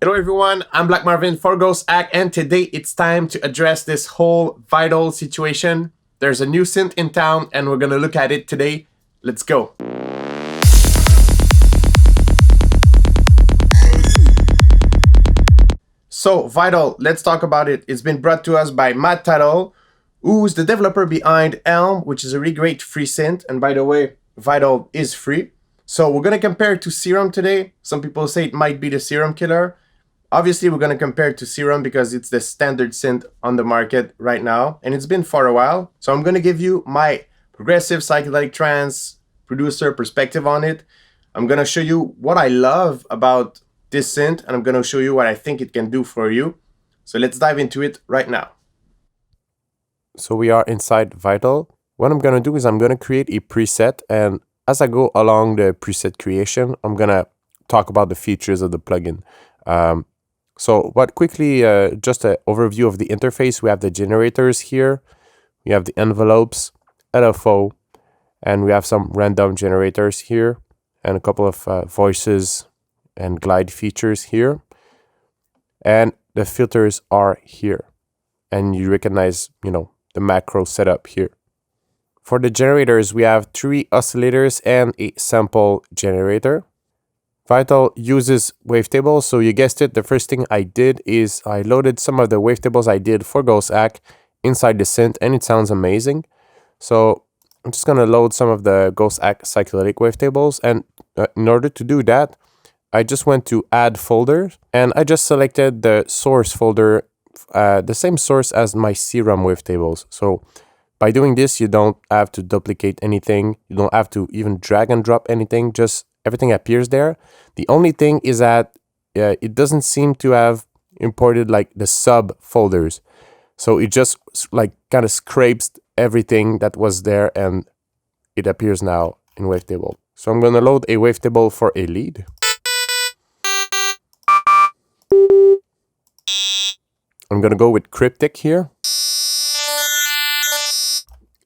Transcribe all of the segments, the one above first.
Hello everyone, I'm Black Marvin for Ghosthack, and today it's time to address this whole vital situation. There's a new synth in town and we're gonna look at it today. Let's go. So Vital, let's talk about it. It's been brought to us by Matt Tytel, who's the developer behind Elm, which is a really great free synth. And by the way, Vital is free. So we're gonna compare it to Serum today. Some people say it might be the Serum killer. Obviously, we're going to compare it to Serum because it's the standard synth on the market right now, and it's been for a while. So I'm going to give you my progressive psychedelic trance producer perspective on it. I'm going to show you what I love about this synth, and I'm going to show you what I think it can do for you. So let's dive into it right now. So we are inside Vital. What I'm going to do is I'm going to create a preset, and as I go along the preset creation, I'm going to talk about the features of the plugin. Just an overview of the interface. We have the generators here, we have the envelopes, LFO, and we have some random generators here, and a couple of voices and glide features here. And the filters are here. And you recognize, the macro setup here. For the generators, we have 3 oscillators and a sample generator. Vital uses wavetables, so you guessed it, the first thing I did is I loaded some of the wavetables I did for Ghosthack inside the synth, and it sounds amazing. So I'm just going to load some of the Ghosthack Psychedelic Wavetables, and in order to do that, I just went to Add Folder, and I just selected the source folder, the same source as my Serum wavetables. So by doing this, you don't have to duplicate anything, you don't have to even drag and drop anything, just everything appears there. The only thing is that it doesn't seem to have imported like the sub folders. So it just like kind of scrapes everything that was there and it appears now in Wavetable. So I'm going to load a Wavetable for a lead. I'm going to go with Cryptic here.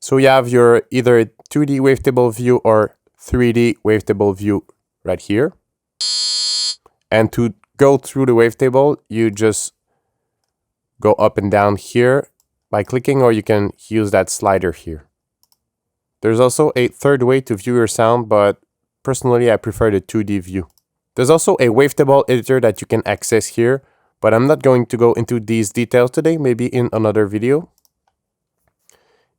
So you have your either 2D Wavetable view or 3D wavetable view right here. And to go through the wavetable, you just go up and down here by clicking, or you can use that slider here. There's also a third way to view your sound, but personally I prefer the 2D view. There's also a wavetable editor that you can access here, but I'm not going to go into these details today, maybe in another video.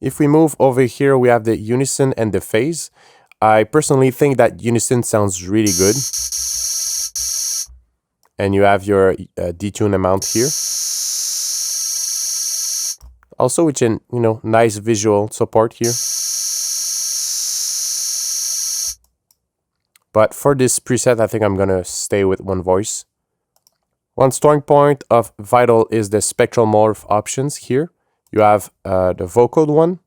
If we move over here, we have the Unison and the phase. I personally think that Unison sounds really good. And you have your detune amount here. Also, which is, nice visual support here. But for this preset, I think I'm gonna stay with one voice. One strong point of Vital is the spectral morph options here. You have the vocal one,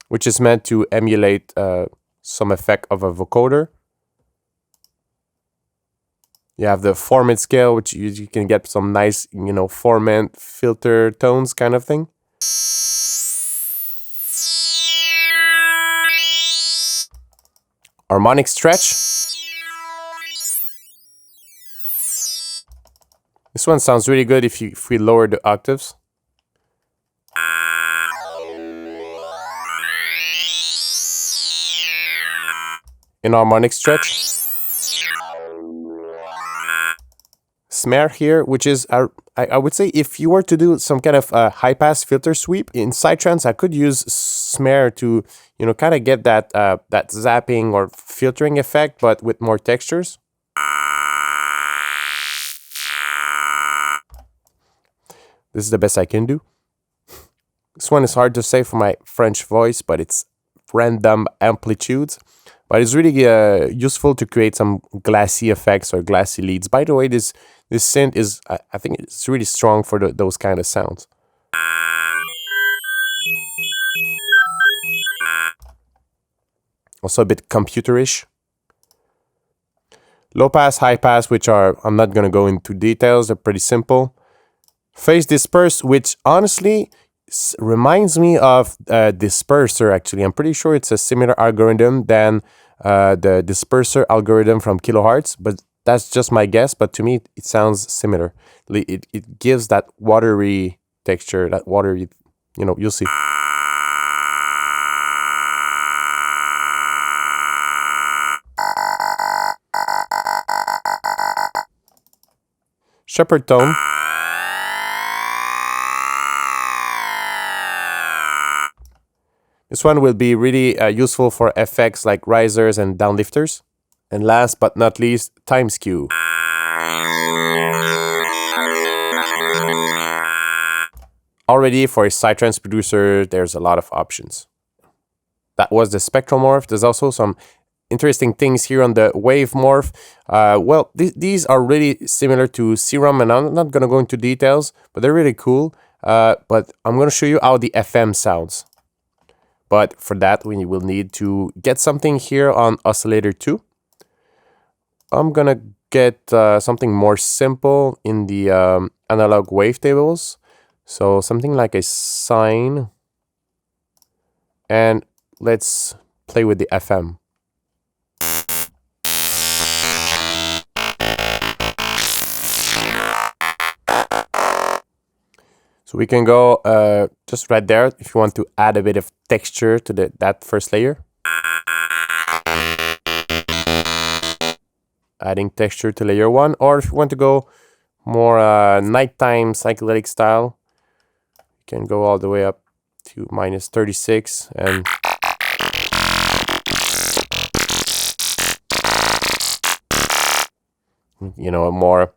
which is meant to emulate some effect of a vocoder. You have the formant scale, which you can get some nice, formant filter tones kind of thing. Harmonic stretch. This one sounds really good if we lower the octaves. In harmonic stretch. Snare here, which is, I would say, if you were to do some kind of high-pass filter sweep, in Psytrance I could use snare to, kind of get that zapping or filtering effect, but with more textures. This is the best I can do. This one is hard to say for my French voice, but it's random amplitudes. But it's really useful to create some glassy effects or glassy leads. By the way, this synth is, I think it's really strong for those kind of sounds. Also a bit computerish. Low pass, high pass, which are, I'm not going to go into details, they're pretty simple. Phase disperse, which honestly reminds me of Disperser, actually. I'm pretty sure it's a similar algorithm than the disperser algorithm from Kilohertz, but that's just my guess. But to me, it sounds similar. It gives that watery texture, that watery, you'll see. Shepherd tone. This one will be really useful for effects like risers and downlifters. And last but not least, time skew. Already for a Psytrance producer, there's a lot of options. That was the spectral morph. There's also some interesting things here on the wave morph. Well, these are really similar to Serum, and I'm not going to go into details, but they're really cool. But I'm going to show you how the FM sounds. But for that, we will need to get something here on Oscillator 2. I'm going to get something more simple in the analog wavetables. So something like a sine. And let's play with the FM. So we can go just right there if you want to add a bit of texture to that first layer. Adding texture to layer 1, or if you want to go more nighttime psychedelic style, you can go all the way up to -36 and more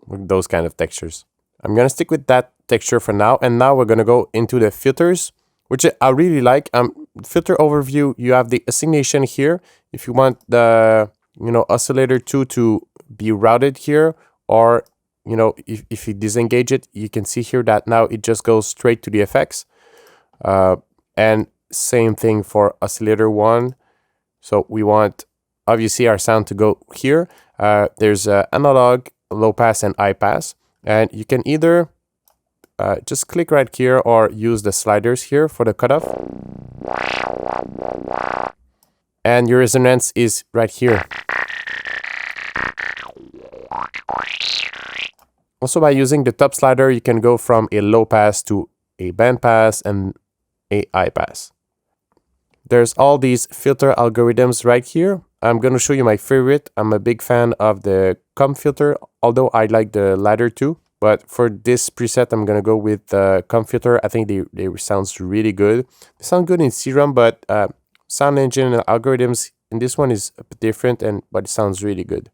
with those kind of textures. I'm gonna stick with that texture for now, and now we're gonna go into the filters, which I really like. Filter overview, you have the assignation here. If you want the oscillator 2 to be routed here, or if you disengage it, you can see here that now it just goes straight to the effects. And same thing for oscillator 1. So we want obviously our sound to go here. There's analog, low pass, and high pass, and you can either just click right here or use the sliders here for the cutoff. And your resonance is right here. Also, by using the top slider, you can go from a low pass to a band pass and a high pass. There's all these filter algorithms right here. I'm going to show you my favorite. I'm a big fan of the comp filter, although I like the ladder too. But for this preset, I'm going to go with the comp filter. I think they sounds really good. They sound good in Serum, but sound engine and algorithms in this one is a bit different, but it sounds really good.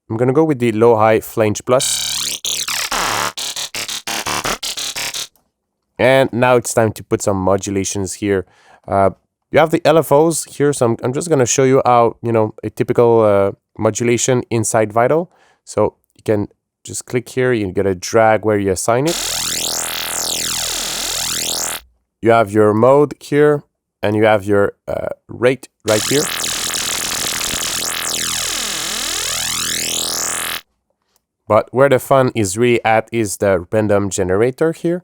I'm going to go with the low-high flange plus. And now it's time to put some modulations here. You have the LFOs here, so I'm just going to show you how, a typical modulation inside Vital. So you can just click here, you get a drag where you assign it. You have your mode here, and you have your rate right here. But where the fun is really at is the random generator here.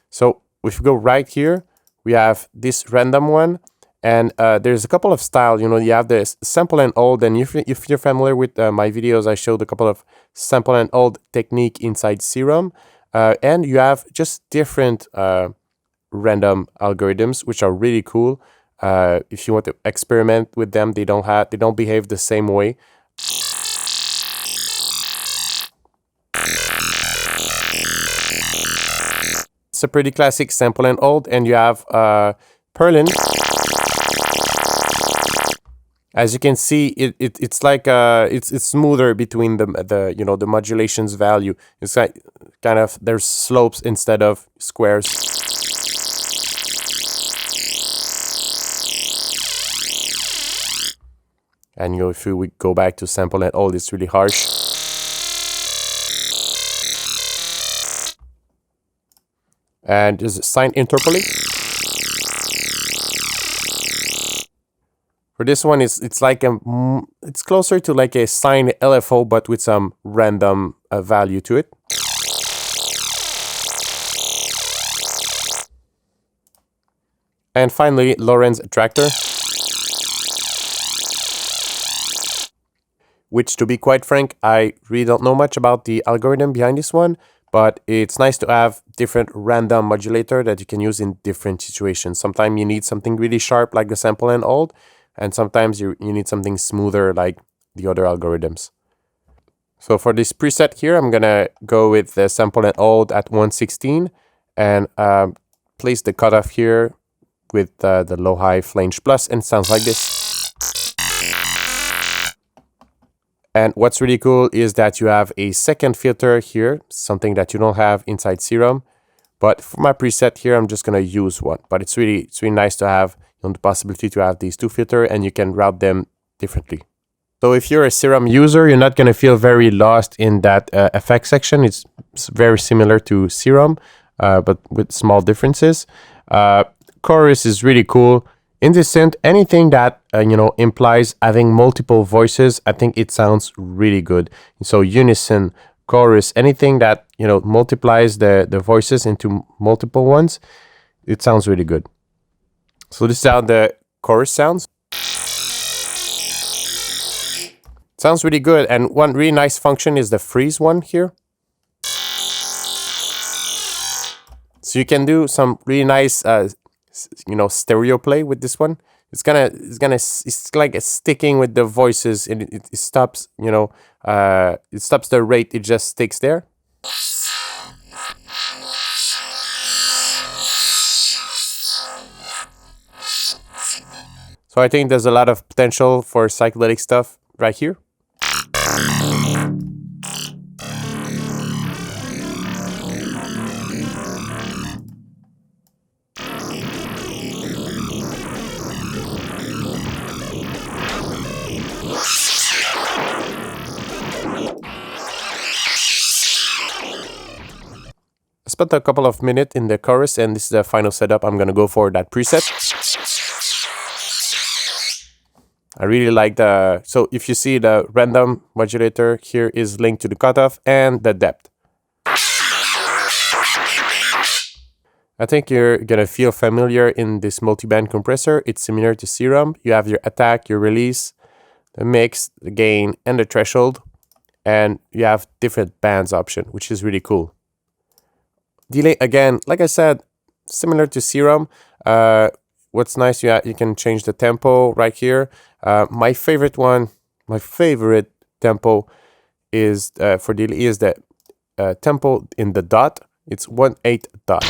So if we go right here, we have this random one, and there's a couple of styles. You have the sample and hold, and if you're familiar with my videos, I showed a couple of sample and hold technique inside Serum, and you have just different random algorithms, which are really cool. If you want to experiment with them, they don't behave the same way. It's a pretty classic sample and hold, and you have Perlin. As you can see, it's like it's smoother between the modulations value. It's like kind of there's slopes instead of squares. And if we go back to sample and hold, it's really harsh. And there's a sine interpolate. For this one, it's like it's closer to like a sine LFO, but with some random value to it. And finally, Lorentz attractor. which, to be quite frank, I really don't know much about the algorithm behind this one, but it's nice to have different random modulator that you can use in different situations. Sometimes you need something really sharp like the sample and hold, and sometimes you need something smoother like the other algorithms. So for this preset here, I'm gonna go with the sample and hold at 116 and place the cutoff here with the low-high flange plus, and it sounds like this. And what's really cool is that you have a second filter here, something that you don't have inside Serum. But for my preset here, I'm just gonna use one. But it's really nice to have, you know, the possibility to have these two filters, and you can route them differently. So if you're a Serum user, you're not gonna feel very lost in that effect section. It's very similar to Serum, but with small differences. Chorus is really cool. In this synth, anything that you know, implies having multiple voices, I think it sounds really good. So unison, chorus, anything that, you know, multiplies the voices into multiple ones, it sounds really good. So this is how the chorus sounds. It sounds really good, and one really nice function is the freeze one here. So you can do some really nice you know, stereo play with this one. It's like it's sticking with the voices, and it stops, you know, it stops the rate, it just sticks there. So I think there's a lot of potential for psychedelic stuff right here. I spent a couple of minutes in the chorus, and this is the final setup. I'm gonna go for that preset. I really like the, so if you see the random modulator here is linked to the cutoff and the depth. I think you're gonna feel familiar in this multi-band compressor. It's similar to Serum. You have your attack, your release, the mix, the gain, and the threshold, and you have different bands option, which is really cool. Delay, again, like I said, similar to Serum. What's nice, you can change the tempo right here. My favorite tempo is for delay is the tempo in the dot. It's 1/8 dot.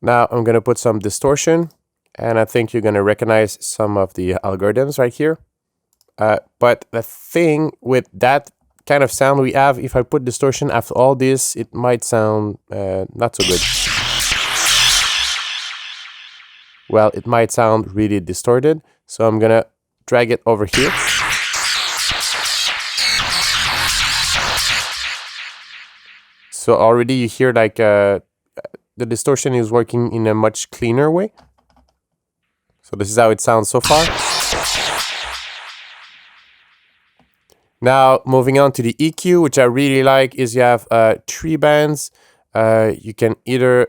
Now I'm gonna put some distortion, and I think you're gonna recognize some of the algorithms right here. But the thing with that kind of sound we have, if I put distortion after all this, it might sound not so good. Well, it might sound really distorted, so I'm gonna drag it over here. So already you hear like the distortion is working in a much cleaner way. So this is how it sounds so far. Now, moving on to the EQ, which I really like, is you have 3 bands. You can either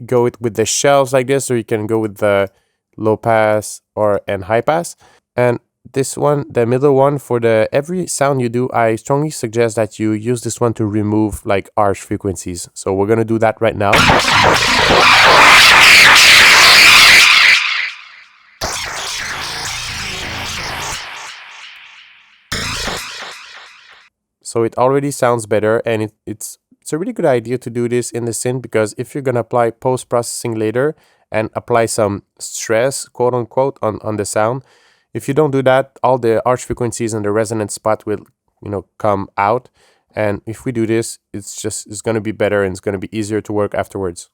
go with the shelves like this, or you can go with the low pass and high pass. And this one, the middle one, for every sound you do, I strongly suggest that you use this one to remove like harsh frequencies. So we're gonna do that right now. So it already sounds better, and it's a really good idea to do this in the synth, because if you're gonna apply post-processing later and apply some stress, quote unquote, on the sound, if you don't do that, all the harsh frequencies and the resonant spot will, you know, come out. And if we do this, it's gonna be better, and it's gonna be easier to work afterwards.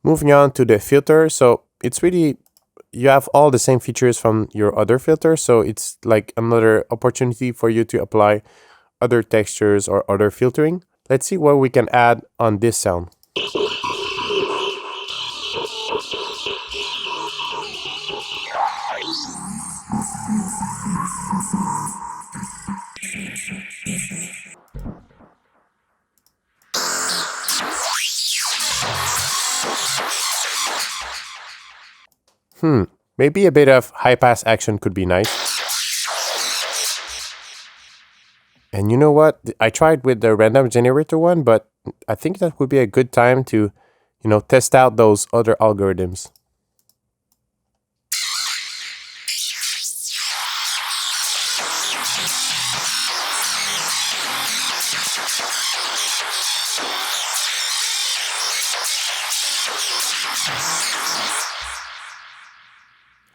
Moving on to the filter, so it's really, you have all the same features from your other filter, so it's like another opportunity for you to apply other textures or other filtering. Let's see what we can add on this sound. Maybe a bit of high pass action could be nice. And you know what? I tried with the random generator one, but I think that would be a good time to, test out those other algorithms.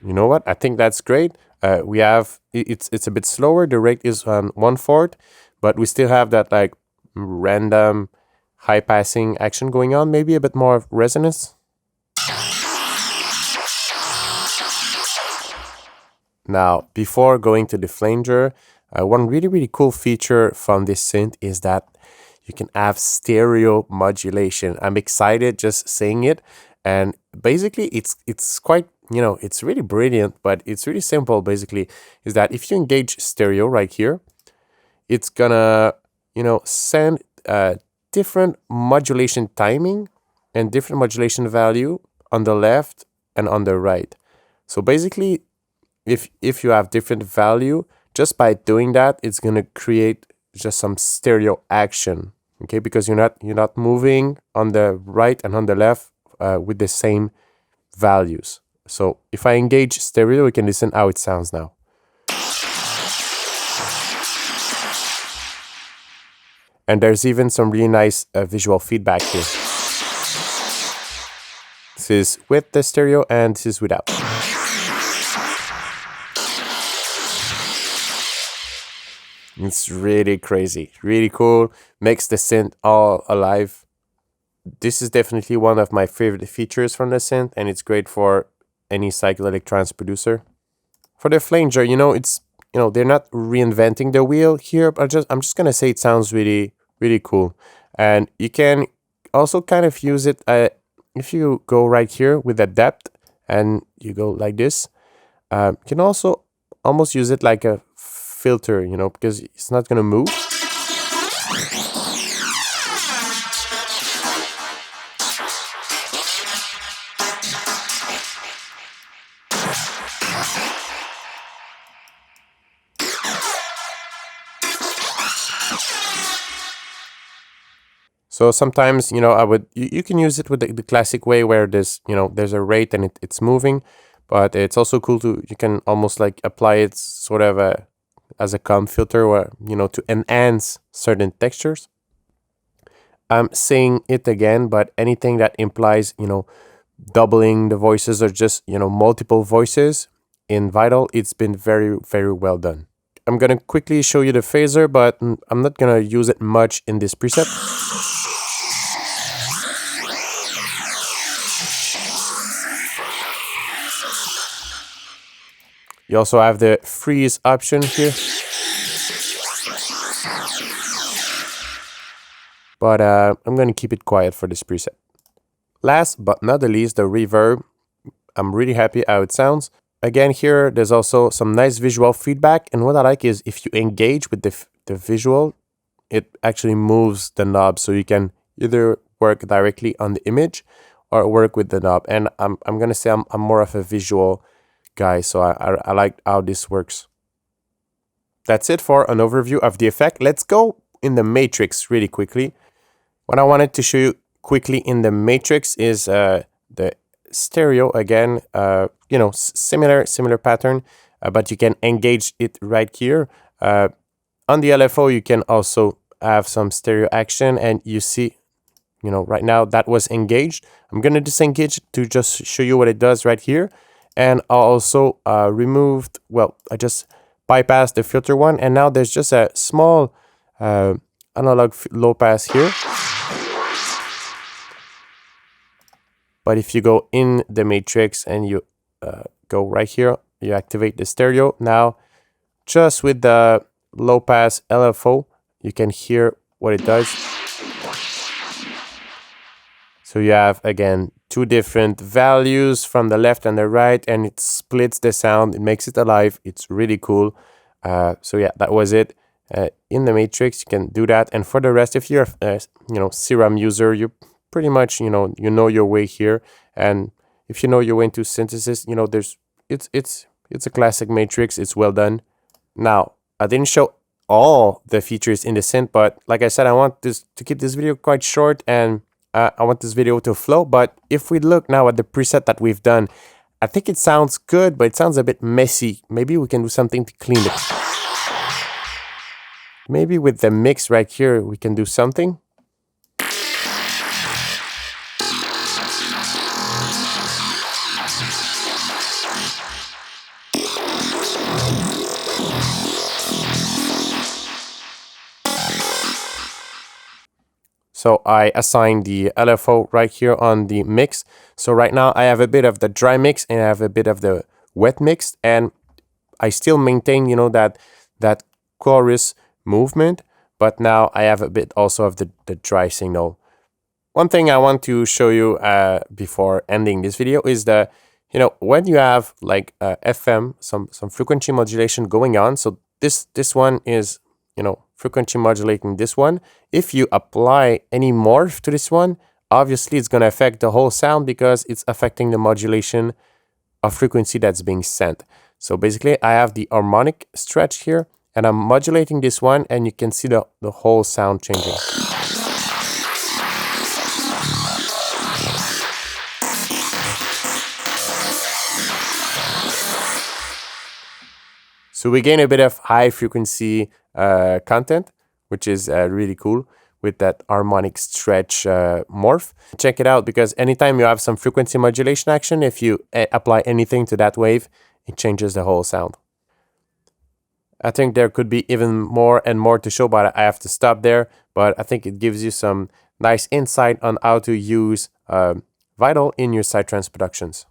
You know what? I think that's great. We have it's a bit slower. The rate is on 1/4, but we still have that like random high passing action going on. Maybe a bit more of resonance. Now, before going to the flanger, one really cool feature from this synth is that you can have stereo modulation. I'm excited just saying it, and basically it's quite, it's really brilliant, but it's really simple. Basically, is that if you engage stereo right here, it's gonna, send different modulation timing and different modulation value on the left and on the right. So basically, if you have different value, just by doing that, it's gonna create just some stereo action. Okay, because you're not moving on the right and on the left with the same values. So if I engage stereo, we can listen how it sounds now. And there's even some really nice visual feedback here. This is with the stereo and this is without. It's really crazy, really cool, makes the synth all alive. This is definitely one of my favorite features from the synth, and it's great for any psychedelic trance producer. For the flanger, it's, they're not reinventing the wheel here, but I'm just gonna say it sounds really cool. And you can also kind of use it if you go right here with the depth and you go like this. You can also almost use it like a filter, because it's not gonna move. So sometimes, you can use it with the classic way where there's a rate and it's moving, but it's also cool you can almost like apply it sort of as a comb filter, or, to enhance certain textures. I'm saying it again, but anything that implies, doubling the voices or just, multiple voices in Vital, it's been very well done. I'm gonna quickly show you the phaser, but I'm not gonna use it much in this preset. You also have the freeze option here. But I'm going to keep it quiet for this preset. Last but not the least, the reverb. I'm really happy how it sounds. Again, here, there's also some nice visual feedback. And what I like is if you engage with the visual, it actually moves the knob. So you can either work directly on the image or work with the knob. And I'm going to say I'm more of a visual guy, so I like how this works. That's it for an overview of the effect. Let's go in the matrix really quickly. What I wanted to show you quickly in the matrix is the stereo again. Similar pattern, but you can engage it right here. On the LFO, you can also have some stereo action, and you see, right now that was engaged. I'm gonna disengage to just show you what it does right here. And I also removed, I just bypassed the filter one, and now there's just a small analog low pass here. But if you go in the matrix and you go right here, you activate the stereo. Now, just with the low pass LFO, you can hear what it does. So you have, again, two different values from the left and the right, and it splits the sound. It makes it alive. It's really cool. So yeah, that was it. In the matrix, you can do that. And for the rest, if you're a Serum user, you're pretty much, you know your way here. And if you know your way into synthesis, you know, it's a classic matrix. It's well done. Now, I didn't show all the features in the synth, but like I said, I want this to keep this video quite short, and I want this video to flow. But if we look now at the preset that we've done, I think it sounds good, but it sounds a bit messy. Maybe we can do something to clean it. Maybe with the mix right here, we can do something. So I assigned the LFO right here on the mix. So right now I have a bit of the dry mix and I have a bit of the wet mix, and I still maintain, you know, that chorus movement, but now I have a bit also of the dry signal. One thing I want to show you before ending this video is that, you know, when you have like FM, some frequency modulation going on, so this one is, you know, frequency modulating this one. If you apply any morph to this one, obviously it's going to affect the whole sound because it's affecting the modulation of frequency that's being sent. So basically I have the harmonic stretch here and I'm modulating this one, and you can see the whole sound changing. So we gain a bit of high frequency content, which is really cool with that harmonic stretch morph. Check it out, because anytime you have some frequency modulation action, if you apply anything to that wave, it changes the whole sound. I think there could be even more and more to show, but I have to stop there. But I think it gives you some nice insight on how to use Vital in your Psytrance productions.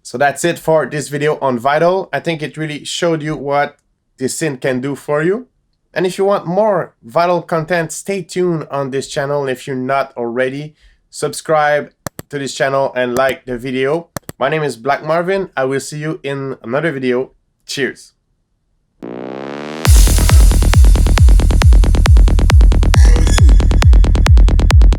So that's it for this video on Vital. I think it really showed you what this synth can do for you. And if you want more Vital content, stay tuned on this channel. If you're not already, subscribe to this channel and like the video. My name is Black Marvin. I will see you in another video. Cheers.